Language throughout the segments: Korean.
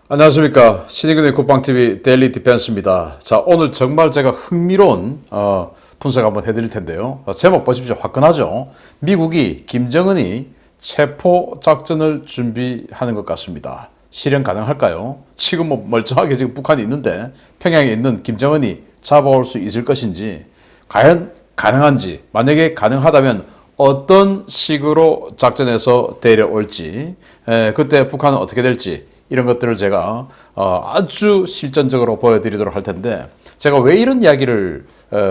안녕하십니까. 신의균의 국방TV 데일리 디펜스입니다. 자, 오늘 정말 제가 흥미로운 분석 한번 해드릴 텐데요. 제목 보십시오. 화끈하죠. 미국이 김정은이 체포작전을 준비하는 것 같습니다. 실현 가능할까요? 지금 뭐 멀쩡하게 지금 북한이 있는데 평양에 있는 김정은이 잡아올 수 있을 것인지, 과연 가능한지, 만약에 가능하다면 어떤 식으로 작전에서 데려올지, 그때 북한은 어떻게 될지, 이런 것들을 제가 아주 실전적으로 보여드리도록 할 텐데, 제가 왜 이런 이야기를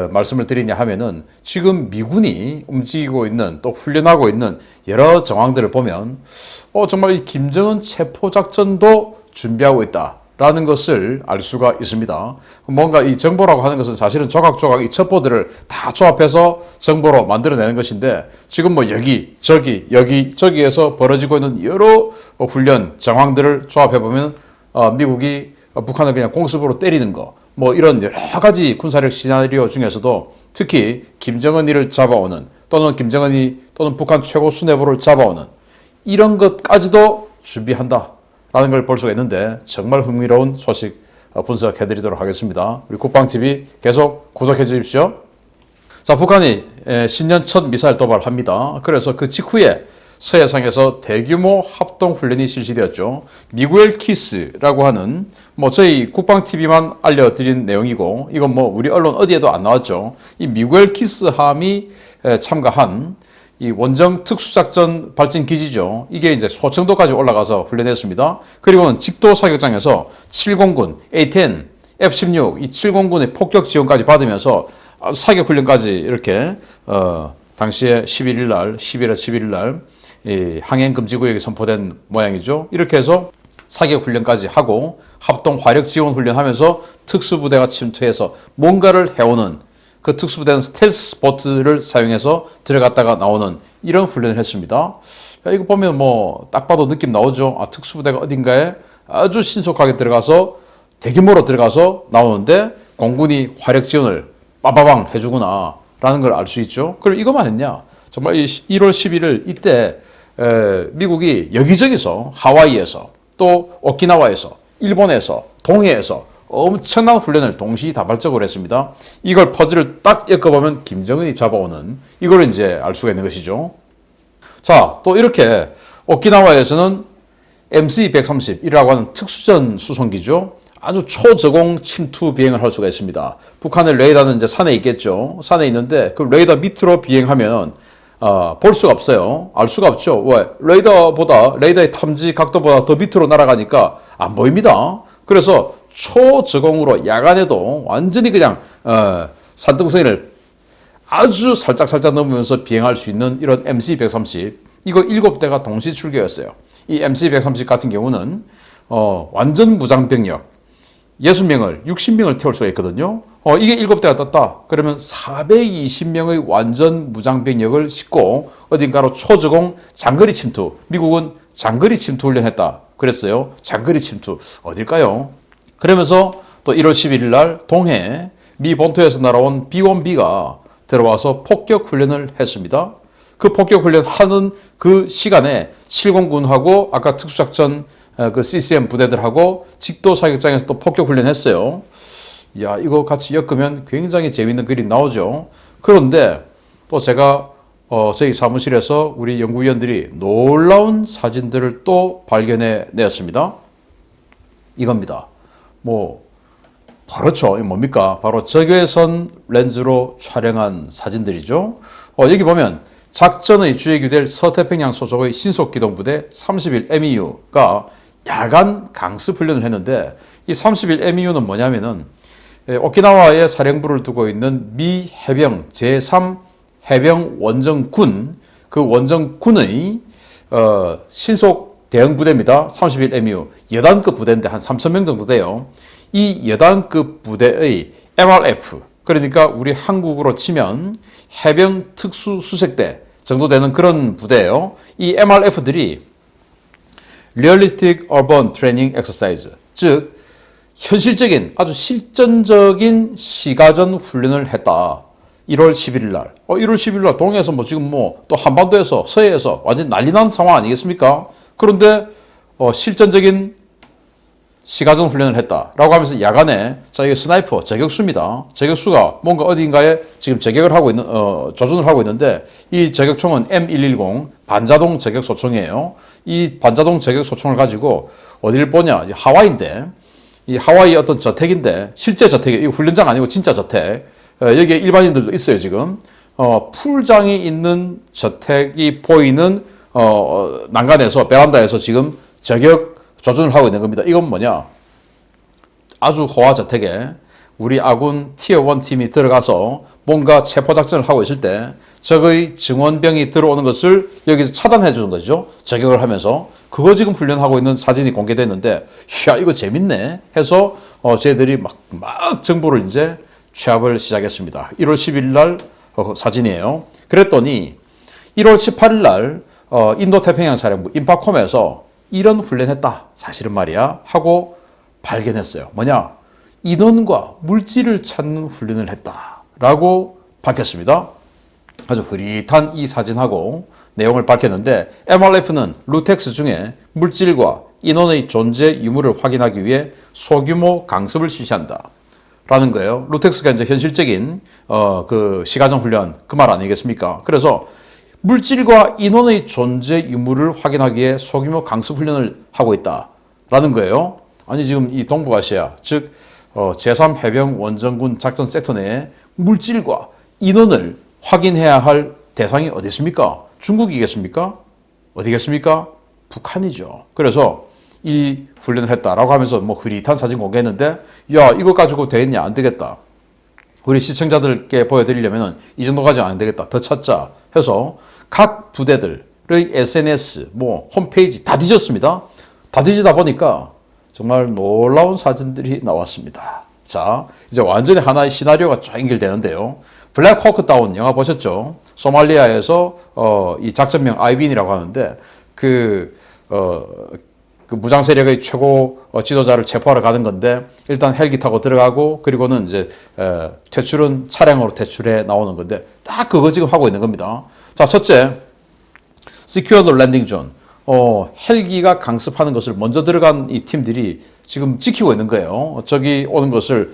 말씀을 드리냐 하면은, 지금 미군이 움직이고 있는, 또 훈련하고 있는 여러 정황들을 보면 정말 이 김정은 체포작전도 준비하고 있다라는 것을 알 수가 있습니다. 뭔가 이 정보라고 하는 것은 사실은 조각조각 이 첩보들을 다 조합해서 정보로 만들어내는 것인데, 지금 뭐 여기 저기에서 벌어지고 있는 여러 훈련 정황들을 조합해보면 미국이 북한을 그냥 공습으로 때리는 거, 뭐 이런 여러 가지 군사력 시나리오 중에서도 특히 김정은이를 잡아오는, 또는 김정은이 또는 북한 최고 수뇌부를 잡아오는 이런 것까지도 준비한다 라는 걸 볼 수가 있는데, 정말 흥미로운 소식 분석해 드리도록 하겠습니다. 우리 국방TV 계속 구독해 주십시오. 자, 북한이 신년 첫 미사일 도발합니다. 그래서 그 직후에 서해상에서 대규모 합동훈련이 실시되었죠. 미구엘 키스라고 하는, 뭐 저희 국방TV만 알려드린 내용이고, 이건 뭐 우리 언론 어디에도 안 나왔죠. 이 미구엘 키스 함이 참가한 이 원정 특수작전 발진 기지죠. 이게 이제 소청도까지 올라가서 훈련했습니다. 그리고는 직도 사격장에서 7공군, A-10, F-16, 이 7공군의 폭격 지원까지 받으면서 사격 훈련까지 이렇게 당시에 11일 날, 11월 11일 날 이 항행 금지 구역이 선포된 모양이죠. 이렇게 해서 사격 훈련까지 하고 합동 화력 지원 훈련하면서 특수부대가 침투해서 뭔가를 해오는, 그 특수부대는 스텔스 보트를 사용해서 들어갔다가 나오는 이런 훈련을 했습니다. 이거 보면 뭐 딱 봐도 느낌 나오죠. 특수부대가 어딘가에 아주 신속하게 들어가서 대규모로 들어가서 나오는데 공군이 화력 지원을 빠바방 해주구나 라는 걸 알 수 있죠. 그럼 이것만 했냐? 정말 1월 11일 이때 미국이 여기저기서, 하와이에서, 또 오키나와에서, 일본에서, 동해에서 엄청난 훈련을 동시다발적으로 했습니다. 이걸 퍼즐을 딱 엮어보면 김정은이 잡아오는, 이걸 이제 알 수가 있는 것이죠. 자, 또 이렇게 오키나와에서는 MC-130이라고 하는 특수전 수송기죠. 아주 초저공 침투 비행을 할 수가 있습니다. 북한의 레이더는 이제 산에 있겠죠. 산에 있는데 그 레이더 밑으로 비행하면 볼 수가 없어요. 알 수가 없죠. 왜? 레이더의 탐지 각도보다 더 밑으로 날아가니까 안 보입니다. 그래서 초저공으로 야간에도 완전히 그냥 산등성이를 아주 살짝 넘으면서 비행할 수 있는 이런 MC-130, 이거 7대가 동시 출격했어요. 이 MC-130 같은 경우는 완전 무장병력 60명을, 60명을 태울 수가 있거든요. 이게 7대가 떴다. 그러면 420명의 완전 무장병력을 싣고 어딘가로 초저공 장거리 침투, 미국은 장거리 침투 훈련했다 그랬어요. 장거리 침투 어딜까요? 그러면서 또 1월 11일 날 동해 미 본토에서 날아온 B-1B가 들어와서 폭격 훈련을 했습니다. 그 폭격 훈련 하는 그 시간에 7공군하고 아까 특수작전 그 CCM 부대들하고 직도 사격장에서 또 폭격 훈련했어요. 야, 이거 같이 엮으면 굉장히 재밌는 그림 나오죠. 그런데 또 제가 저희 사무실에서 우리 연구위원들이 놀라운 사진들을 또 발견해 내었습니다. 이겁니다. 그렇죠. 이게 뭡니까? 바로 적외선 렌즈로 촬영한 사진들이죠. 여기 보면 작전의 주역이 될 서태평양 소속의 신속기동부대 31MEU가 야간 강습 훈련을 했는데, 이 31MEU는 뭐냐면은 오키나와에 사령부를 두고 있는 미 해병 제3 해병 원정군, 그 원정군의 신속 대응 부대입니다. 31MEU 여단급 부대인데 한 3,000명 정도 돼요. 이 여단급 부대의 MRF, 그러니까 우리 한국으로 치면 해병 특수수색대 정도 되는 그런 부대예요. 이 MRF들이 Realistic Urban Training Exercise, 즉 현실적인 아주 실전적인 시가전 훈련을 했다. 1월 11일 날. 1월 11일 날 동해에서 지금 또 한반도에서 서해에서 완전 난리 난 상황 아니겠습니까? 그런데 실전적인 시가전 훈련을 했다라고 하면서 야간에 자 이게 스나이퍼 저격수입니다. 저격수가 뭔가 어딘가에 지금 저격을 하고 있는 조준을 하고 있는데 이 저격총은 M110 반자동 저격 소총이에요. 이 반자동 저격 소총을 가지고 어디를 보냐? 하와이인데 이 하와이 어떤 저택인데 실제 저택이 이거 훈련장 아니고 진짜 저택. 여기에 일반인들도 있어요 지금. 풀장이 있는 저택이 보이는 난간에서 베란다에서 지금 저격 조준을 하고 있는 겁니다. 이건 뭐냐? 아주 호화 저택에 우리 아군 티어 1 팀이 들어가서 뭔가 체포 작전을 하고 있을 때 적의 증원병이 들어오는 것을 여기서 차단해 주는 거죠. 저격을 하면서 그거 지금 훈련하고 있는 사진이 공개됐는데 야 이거 재밌네 해서 저희들이 막 정보를 이제 취합을 시작했습니다. 1월 10일 날 사진이에요. 그랬더니 1월 18일 날 인도태평양 사령부 인파콤에서 이런 훈련했다. 사실은 말이야 하고 발견했어요. 뭐냐? 인원과 물질을 찾는 훈련을 했다라고 밝혔습니다. 아주 흐릿한 이 사진하고 내용을 밝혔는데 MRF는 루텍스 중에 물질과 인원의 존재 유무를 확인하기 위해 소규모 강습을 실시한다. 라는 거예요. 루텍스가 이제 현실적인 그 시가전 훈련 그 말 아니겠습니까? 그래서 물질과 인원의 존재 유무를 확인하기 위해 소규모 강습 훈련을 하고 있다라는 거예요. 아니 지금 이 동북아시아 즉 제3해병 원정군 작전 섹터 내에 물질과 인원을 확인해야 할 대상이 어디 있습니까? 중국이겠습니까? 어디겠습니까? 북한이죠. 그래서 이 훈련을 했다라고 하면서 뭐 흐릿한 사진 공개했는데 야 이거 가지고 되겠냐 안 되겠다. 우리 시청자들께 보여드리려면 이 정도 가지고 안 되겠다. 더 찾자 해서 각 부대들의 SNS, 뭐 홈페이지 다 뒤졌습니다. 다 뒤지다 보니까 정말 놀라운 사진들이 나왔습니다. 자, 이제 완전히 하나의 시나리오가 쫙 연결되는데요. 블랙 호크 다운 영화 보셨죠? 소말리아에서 이 작전명 아이빈이라고 하는데 그 무장 세력의 최고 지도자를 체포하러 가는 건데 일단 헬기 타고 들어가고 그리고는 이제 퇴출은 차량으로 퇴출해 나오는 건데 딱 그거 지금 하고 있는 겁니다. 자, 첫째, Secure the Landing Zone. 헬기가 강습하는 것을 먼저 들어간 이 팀들이 지금 지키고 있는 거예요. 저기 오는 것을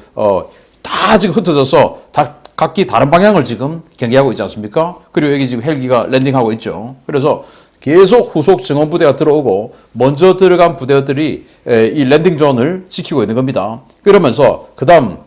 다 지금 흩어져서 다 각기 다른 방향을 지금 경계하고 있지 않습니까? 그리고 여기 지금 헬기가 랜딩하고 있죠. 그래서 계속 후속 증원 부대가 들어오고 먼저 들어간 부대들이 이 랜딩 존을 지키고 있는 겁니다. 그러면서 그다음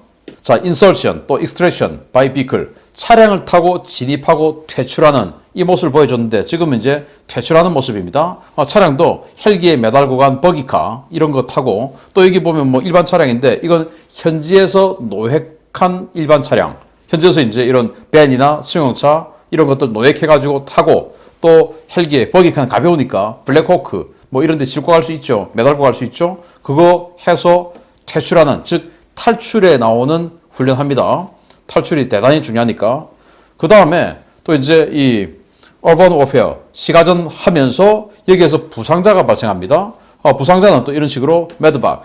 자 인설션 또 익스트랙션 바이 비클 차량을 타고 진입하고 퇴출하는 이 모습을 보여줬는데 지금 이제 퇴출하는 모습입니다. 차량도 헬기에 매달고 간 버기카 이런 거 타고 또 여기 보면 뭐 일반 차량인데 이건 현지에서 노획한 일반 차량 현지에서 이제 이런 밴이나 승용차 이런 것들 노획해가지고 타고 또 헬기에 버기카는 가벼우니까 블랙호크 뭐 이런 데 싣고 갈 수 있죠. 매달고 갈 수 있죠. 그거 해서 퇴출하는 즉 탈출에 나오는 훈련합니다. 탈출이 대단히 중요하니까. 그 다음에 또 이제 이 어반 워페어 시가전 하면서 여기에서 부상자가 발생합니다. 부상자는 또 이런 식으로 매드박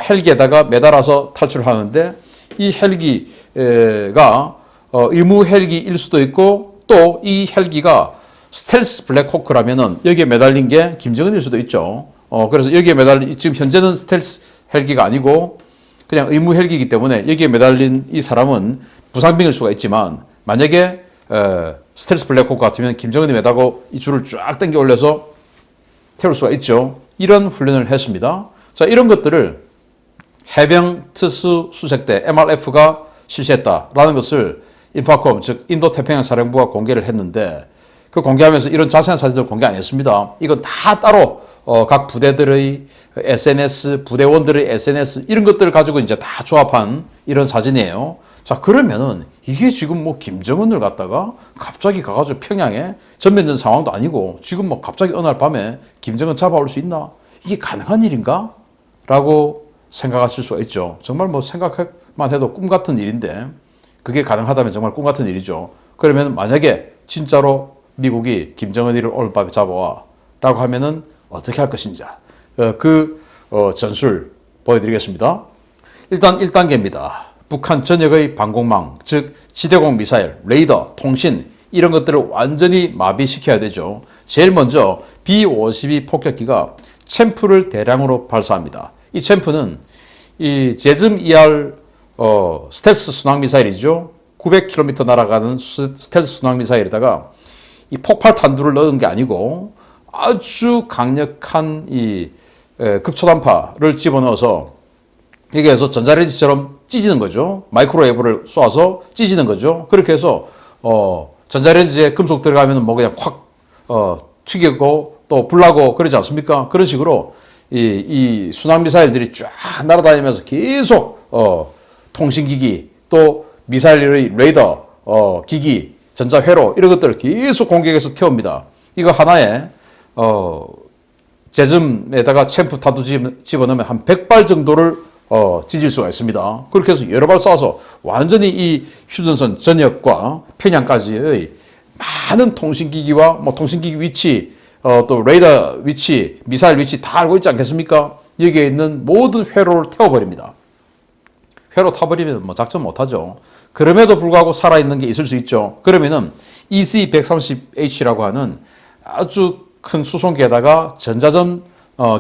헬기에다가 매달아서 탈출을 하는데 이 헬기가 의무 헬기일 수도 있고 또 이 헬기가 스텔스 블랙호크라면은 여기에 매달린 게 김정은일 수도 있죠. 그래서 여기에 매달린 지금 현재는 스텔스 헬기가 아니고 그냥 의무 헬기이기 때문에 여기에 매달린 이 사람은 부상병일 수가 있지만 만약에 스텔스 블랙호크 같으면 김정은이 매달고 이 줄을 쫙 당겨 올려서 태울 수가 있죠. 이런 훈련을 했습니다. 자, 이런 것들을 해병 특수 수색대 MRF가 실시했다라는 것을 인파콤 즉 인도태평양 사령부가 공개를 했는데 그 공개하면서 이런 자세한 사진들 공개 안 했습니다. 이건 다 따로 각 부대들의 SNS, 부대원들의 SNS 이런 것들을 가지고 이제 다 조합한 이런 사진이에요. 자, 그러면은 이게 지금 뭐 김정은을 갖다가 갑자기 가가지고 평양에 전면전 상황도 아니고 지금 뭐 갑자기 어느 날 밤에 김정은 잡아올 수 있나? 이게 가능한 일인가? 라고 생각하실 수가 있죠. 정말 뭐 생각만 해도 꿈 같은 일인데 그게 가능하다면 정말 꿈 같은 일이죠. 그러면 만약에 진짜로 미국이 김정은이를 오늘 밤에 잡아와 라고 하면은 어떻게 할 것인지 전술 보여드리겠습니다. 일단 1단계입니다. 북한 전역의 방공망, 즉 지대공 미사일, 레이더, 통신 이런 것들을 완전히 마비시켜야 되죠. 제일 먼저 B-52 폭격기가 챔프를 대량으로 발사합니다. 이 챔프는 이 제즘 ER 스텔스 순항 미사일이죠. 900km 날아가는 스텔스 순항 미사일에다가 이 폭발 탄두를 넣은 게 아니고 아주 강력한 이 극초단파를 집어넣어서 여기에서 전자레인지처럼 찢는 거죠. 마이크로웨이브를 쏘아서 찢는 거죠. 그렇게 해서 전자레인지에 금속 들어가면 뭐 그냥 확 튀기고 또 불나고 그러지 않습니까? 그런 식으로 이 순항 미사일들이 쫙 날아다니면서 계속 통신기기 또 미사일의 레이더 기기 전자회로 이런 것들을 계속 공격해서 태웁니다. 이거 하나에 제즘에다가 챔프 탄두 집어넣으면 한 100발 정도를 찢을 수가 있습니다. 그렇게 해서 여러 발 쏴서 완전히 이 휴전선 전역과 평양까지의 많은 통신기기와 뭐 통신기기 위치, 또 레이더 위치, 미사일 위치 다 알고 있지 않겠습니까? 여기에 있는 모든 회로를 태워버립니다. 회로 타버리면 뭐 작전 못하죠. 그럼에도 불구하고 살아있는 게 있을 수 있죠. 그러면은 EC-130H라고 하는 아주 큰 수송기에다가 전자전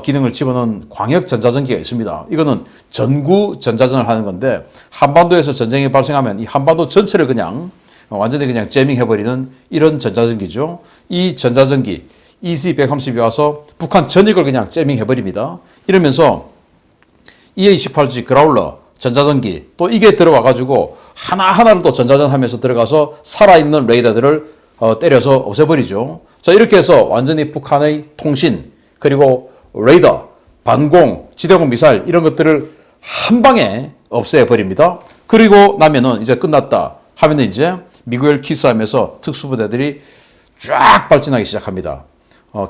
기능을 집어넣은 광역 전자전기가 있습니다. 이거는 전구 전자전을 하는 건데 한반도에서 전쟁이 발생하면 이 한반도 전체를 그냥 완전히 그냥 재밍 해버리는 이런 전자전기죠. 이 전자전기 EC-130이 와서 북한 전역을 그냥 재밍 해버립니다. 이러면서 EA-18G 그라울러 전자전기 또 이게 들어와 가지고 하나하나를 또 전자전하면서 들어가서 살아있는 레이더들을 때려서 없애버리죠. 자, 이렇게 해서 완전히 북한의 통신 그리고 레이더, 반공, 지대공 미사일 이런 것들을 한 방에 없애버립니다. 그리고 나면은 이제 끝났다 하면은 이제 미국을 키스하면서 특수부대들이 쫙 발진하기 시작합니다.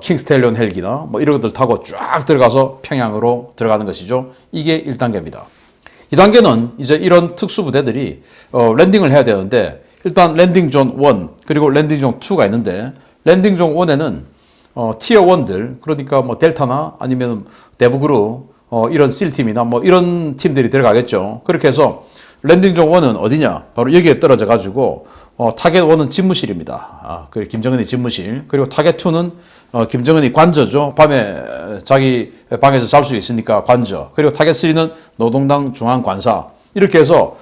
킹스텔리온 헬기나 뭐 이런 것들 타고 쫙 들어가서 평양으로 들어가는 것이죠. 이게 1단계입니다. 2단계는 이제 이런 특수부대들이 랜딩을 해야 되는데 일단 랜딩 존 1 그리고 랜딩 존 2가 있는데 랜딩 존 1에는 티어 1들 그러니까 뭐 델타나 아니면 대북으로 이런 실팀이나 뭐 이런 팀들이 들어가겠죠. 그렇게 해서 랜딩 존 1은 어디냐? 바로 여기에 떨어져 가지고 타겟 1은 집무실입니다. 그 김정은의 집무실. 그리고 타겟 2는 김정은이 관저죠. 밤에 자기 방에서 잘 수 있으니까 관저. 그리고 타겟 3는 노동당 중앙관사. 이렇게 해서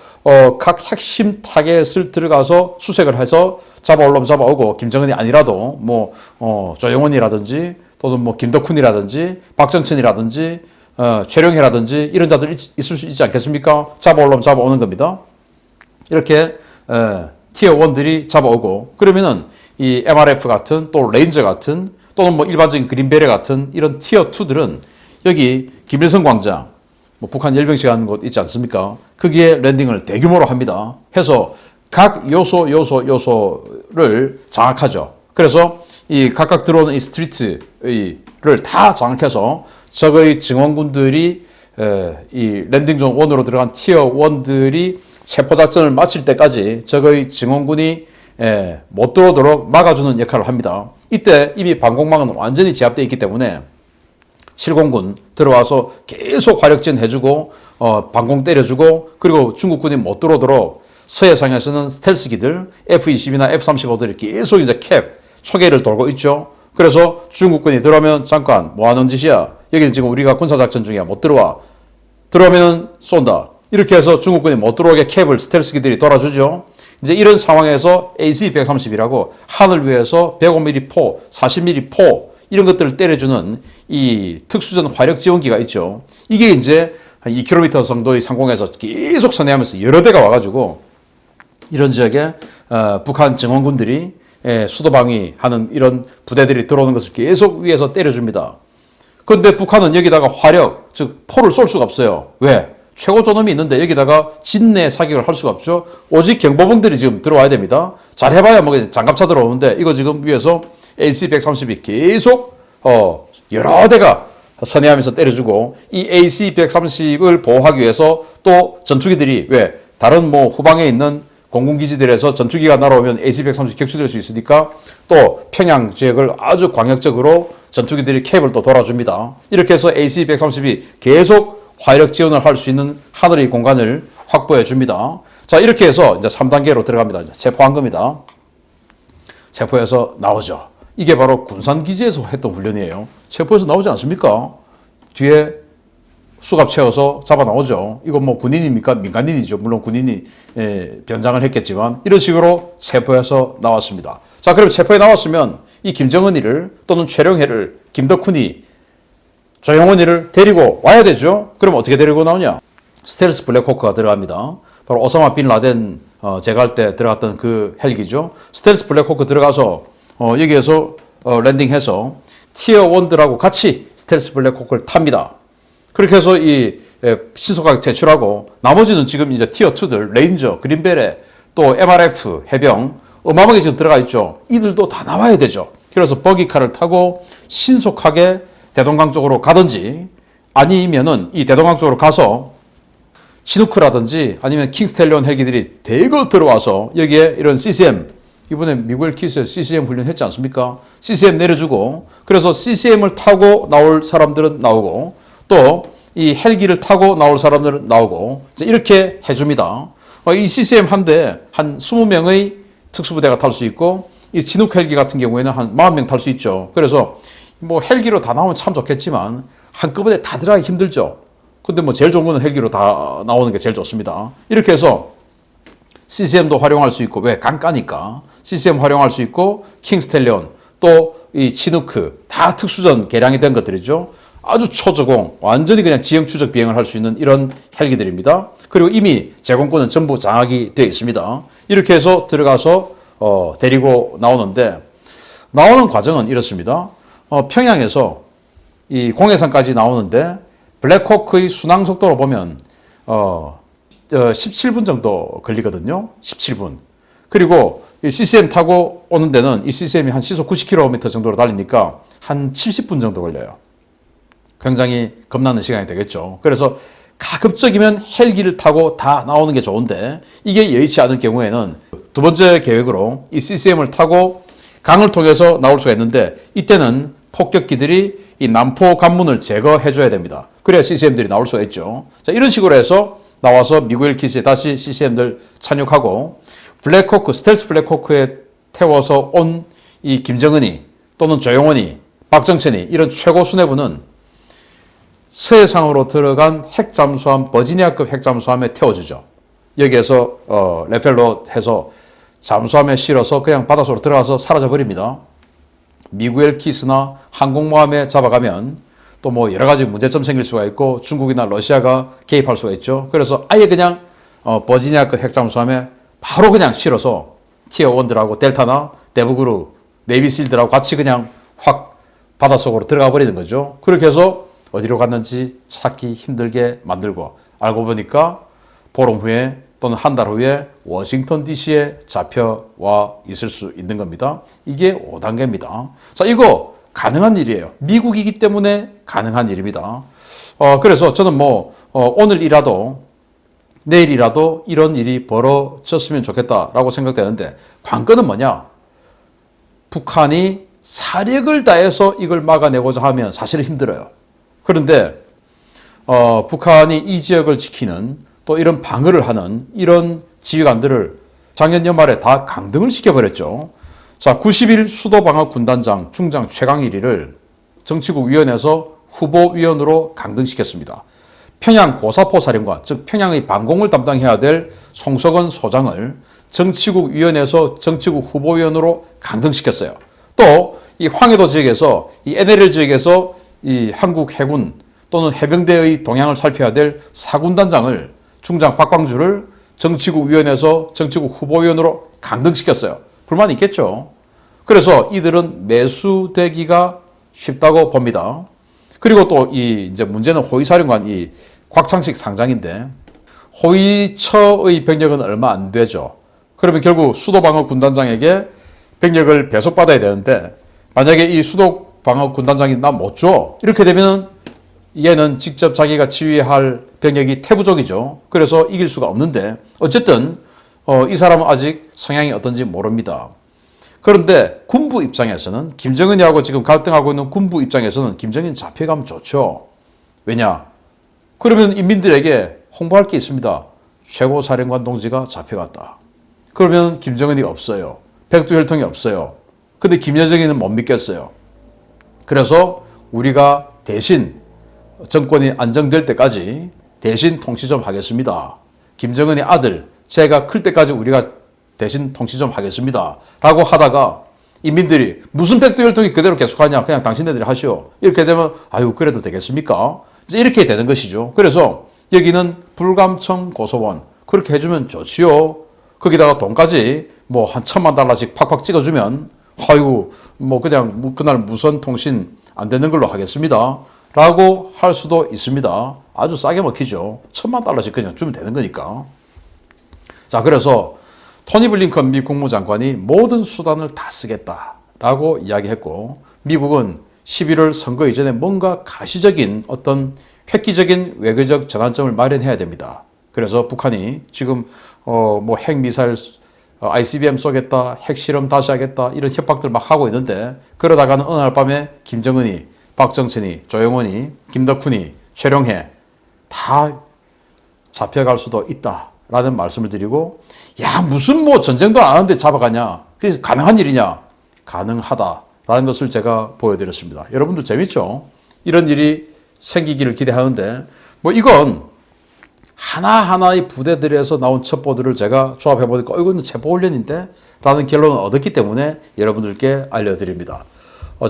각 핵심 타겟을 들어가서 수색을 해서 잡아올라면 잡아오고 김정은이 아니라도 뭐 조영원이라든지 또는 뭐 김덕훈이라든지 박정천이라든지 최룡해라든지 이런 자들 있을 수 있지 않겠습니까? 잡아올라면 잡아오는 겁니다. 이렇게 티어 1들이 잡아오고 그러면은 이 MRF 같은 또 레인저 같은 또는 뭐 일반적인 그린베레 같은 이런 티어 2들은 여기 김일성 광장 뭐 북한 열병식 하는 곳 있지 않습니까? 거기에 랜딩을 대규모로 합니다. 해서 각 요소를 장악하죠. 그래서 이 각각 들어오는 이 스트리트를 다 장악해서 적의 증원군들이 이 랜딩 존 1으로 들어간 티어 1들이 체포작전을 마칠 때까지 적의 증원군이 못 들어오도록 막아주는 역할을 합니다. 이때 이미 방공망은 완전히 제압되어 있기 때문에 7공군 들어와서 계속 화력진 해주고 방공 때려주고 그리고 중국군이 못 들어오도록 서해상에서는 스텔스기들 F-22나 F-35들이 계속 이제 초계를 돌고 있죠. 그래서 중국군이 들어오면 잠깐 뭐 하는 짓이야? 여기는 지금 우리가 군사작전 중이야. 못 들어와. 들어오면 쏜다. 이렇게 해서 중국군이 못 들어오게 캡을 스텔스기들이 돌아주죠. 이제 이런 상황에서 AC-130이라고 하늘 위에서 105mm 포, 40mm 포 이런 것들을 때려주는 이 특수전 화력 지원기가 있죠. 이게 이제 한 2km 정도의 상공에서 계속 선회하면서 여러 대가 와가지고 이런 지역에 북한 증원군들이 수도방위하는 이런 부대들이 들어오는 것을 계속 위에서 때려줍니다. 그런데 북한은 여기다가 화력, 즉 포를 쏠 수가 없어요. 왜? 최고 존엄이 있는데 여기다가 진내 사격을 할 수가 없죠. 오직 경보병들이 지금 들어와야 됩니다. 잘해봐야 뭐 장갑차 들어오는데 이거 지금 위에서 AC-130이 계속 여러 대가 선회하면서 때려주고 이 AC-130을 보호하기 위해서 또 전투기들이 왜 다른 뭐 후방에 있는 공군기지들에서 전투기가 날아오면 AC-130 격추될 수 있으니까 또 평양 지역을 아주 광역적으로 전투기들이 캡을 또 돌아줍니다. 이렇게 해서 AC-130이 계속 화력 지원을 할 수 있는 하늘의 공간을 확보해 줍니다. 자, 이렇게 해서 이제 3단계로 들어갑니다. 이제 체포한 겁니다. 체포해서 나오죠. 이게 바로 군산기지에서 했던 훈련이에요. 체포해서 나오지 않습니까? 뒤에 수갑 채워서 잡아 나오죠. 이건 뭐 군인입니까? 민간인이죠. 물론 군인이 변장을 했겠지만 이런 식으로 체포해서 나왔습니다. 자, 그럼 체포해 나왔으면 이 김정은이를 또는 최룡해를 김덕훈이 조영원이를 데리고 와야 되죠. 그럼 어떻게 데리고 나오냐? 스텔스 블랙호크가 들어갑니다. 바로 오사마 빈 라덴 제거할 때 들어갔던 그 헬기죠. 스텔스 블랙호크 들어가서 여기에서 랜딩해서 티어 1들하고 같이 스텔스 블랙호크를 탑니다. 그렇게 해서 신속하게 퇴출하고 나머지는 지금 이제 티어 2들 레인저, 그린베레, 또 MRF, 해병 어마어마하게 지금 들어가 있죠. 이들도 다 나와야 되죠. 그래서 버기카를 타고 신속하게 대동강 쪽으로 가든지 아니면은 이 대동강 쪽으로 가서 시누크라든지 아니면 킹스텔리온 헬기들이 대거 들어와서 여기에 이런 CCM 이번에 미국 헬기에서 CCM 훈련했지 않습니까? CCM 내려주고 그래서 CCM을 타고 나올 사람들은 나오고 또 이 헬기를 타고 나올 사람들은 나오고 이렇게 해줍니다. 이 CCM 한 대 한 20명의 특수부대가 탈 수 있고 이 지누크 헬기 같은 경우에는 한 40명 탈 수 있죠. 그래서 뭐 헬기로 다 나오면 참 좋겠지만 한꺼번에 다 들어가기 힘들죠. 근데 뭐 제일 좋은 거는 헬기로 다 나오는 게 제일 좋습니다. 이렇게 해서 CCM도 활용할 수 있고 왜 강가니까 CCM 활용할 수 있고 킹스텔리온 또 이 치누크 다 특수전 개량이 된 것들이죠. 아주 초저공 완전히 그냥 지형 추적 비행을 할 수 있는 이런 헬기들입니다. 그리고 이미 제공권은 전부 장악이 되어 있습니다. 이렇게 해서 들어가서 데리고 나오는데 나오는 과정은 이렇습니다. 평양에서 이 공해상까지 나오는데 블랙호크의 순항 속도로 보면 17분 정도 걸리거든요. 17분. 그리고 이 CCM 타고 오는 데는 이 CCM이 한 시속 90km 정도로 달리니까 한 70분 정도 걸려요. 굉장히 겁나는 시간이 되겠죠. 그래서 가급적이면 헬기를 타고 다 나오는 게 좋은데 이게 여의치 않을 경우에는 두 번째 계획으로 이 CCM을 타고 강을 통해서 나올 수가 있는데 이때는 폭격기들이 이 남포 관문을 제거해 줘야 됩니다. 그래야 CCM들이 나올 수가 있죠. 자, 이런 식으로 해서 나와서 미국 헬기에 다시 CCM들 착륙하고 블랙호크, 스텔스 블랙호크에 태워서 온 이 김정은이 또는 조영원이, 박정천이 이런 최고 수뇌부는 서해상으로 들어간 핵잠수함, 버지니아급 핵잠수함에 태워주죠. 여기에서 레펠로 해서 잠수함에 실어서 그냥 바닷속으로 들어가서 사라져버립니다. 미국 헬기스나 항공모함에 잡아가면 또 뭐 여러 가지 문제점 생길 수가 있고 중국이나 러시아가 개입할 수가 있죠. 그래서 아예 그냥 버지니아급 핵잠수함에 바로 그냥 실어서 티어 1들하고 델타나 대북으로 네이비실들하고 같이 그냥 확 바닷속으로 들어가 버리는 거죠. 그렇게 해서 어디로 갔는지 찾기 힘들게 만들고 알고 보니까 보름 후에 또는 한 달 후에 워싱턴 DC에 잡혀와 있을 수 있는 겁니다. 이게 5단계입니다. 자, 이거 가능한 일이에요. 미국이기 때문에 가능한 일입니다. 그래서 저는 뭐 오늘이라도 내일이라도 이런 일이 벌어졌으면 좋겠다라고 생각되는데 관건은 뭐냐? 북한이 사력을 다해서 이걸 막아내고자 하면 사실은 힘들어요. 그런데 북한이 이 지역을 지키는 또 이런 방어를 하는 이런 지휘관들을 작년 연말에 다 강등을 시켜버렸죠. 자, 90일 수도방어군단장 중장 최강일이를 정치국위원회에서 후보위원으로 강등시켰습니다. 평양 고사포 사령관, 즉 평양의 방공을 담당해야 될 송석원 소장을 정치국위원회에서 정치국 후보위원으로 강등시켰어요. 또 이 황해도 지역에서 이 NLL 지역에서 이 한국 해군 또는 해병대의 동향을 살펴야 될 사군단장을 중장 박광주를 정치국위원회에서 정치국 후보위원으로 강등시켰어요. 불만이 있겠죠. 그래서 이들은 매수되기가 쉽다고 봅니다. 그리고 또 이제 문제는 호위사령관 이 곽창식 상장인데 호위처의 병력은 얼마 안 되죠. 그러면 결국 수도방어군단장에게 병력을 배속받아야 되는데 만약에 이 수도방어군단장이 나 못 줘. 이렇게 되면 얘는 직접 자기가 지휘할 병력이 태부족이죠. 그래서 이길 수가 없는데 어쨌든 이 사람은 아직 성향이 어떤지 모릅니다. 그런데 군부 입장에서는 김정은이하고 지금 갈등하고 있는 군부 입장에서는 김정은 잡혀가면 좋죠. 왜냐? 그러면 인민들에게 홍보할 게 있습니다. 최고사령관 동지가 잡혀갔다. 그러면 김정은이 없어요. 백두혈통이 없어요. 근데 김여정이는 못 믿겠어요. 그래서 우리가 대신 정권이 안정될 때까지 대신 통치 좀 하겠습니다. 김정은의 아들 제가 클 때까지 우리가 대신 통치 좀 하겠습니다. 라고 하다가 인민들이 무슨 백두 혈통이 그대로 계속하냐, 그냥 당신네들이 하시오. 이렇게 되면 아유 그래도 되겠습니까? 이제 이렇게 되는 것이죠. 그래서 여기는 불감청 고소원 그렇게 해주면 좋지요. 거기다가 돈까지 뭐 한 $1000만 팍팍 찍어주면 아이고 뭐 그냥 그날 무선 통신 안 되는 걸로 하겠습니다. 라고 할 수도 있습니다. 아주 싸게 먹히죠. $1000만 그냥 주면 되는 거니까. 자, 그래서 토니 블링컨 미 국무장관이 모든 수단을 다 쓰겠다라고 이야기했고, 미국은 11월 선거 이전에 뭔가 가시적인 어떤 획기적인 외교적 전환점을 마련해야 됩니다. 그래서 북한이 지금 뭐 핵미사일 ICBM 쏘겠다, 핵실험 다시 하겠다 이런 협박들 막 하고 있는데, 그러다가는 어느 날 밤에 김정은이, 박정천이, 조영원이, 김덕훈이, 최룡해 다 잡혀갈 수도 있다라는 말씀을 드리고, 야 무슨 뭐 전쟁도 안 하는데 잡아가냐, 그래서 가능한 일이냐, 가능하다라는 것을 제가 보여드렸습니다. 여러분들 재밌죠? 이런 일이 생기기를 기대하는데, 뭐 이건 하나하나의 부대들에서 나온 첩보들을 제가 조합해보니까 이거는 체포훈련인데? 라는 결론을 얻었기 때문에 여러분들께 알려드립니다.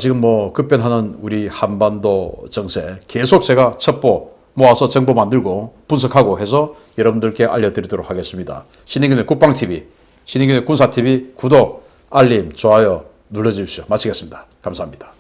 지금 뭐 급변하는 우리 한반도 정세 계속 제가 첩보 모아서 정보 만들고 분석하고 해서 여러분들께 알려드리도록 하겠습니다. 신인균의 국방TV, 신인균의 군사TV 구독, 알림, 좋아요 눌러주십시오. 마치겠습니다. 감사합니다.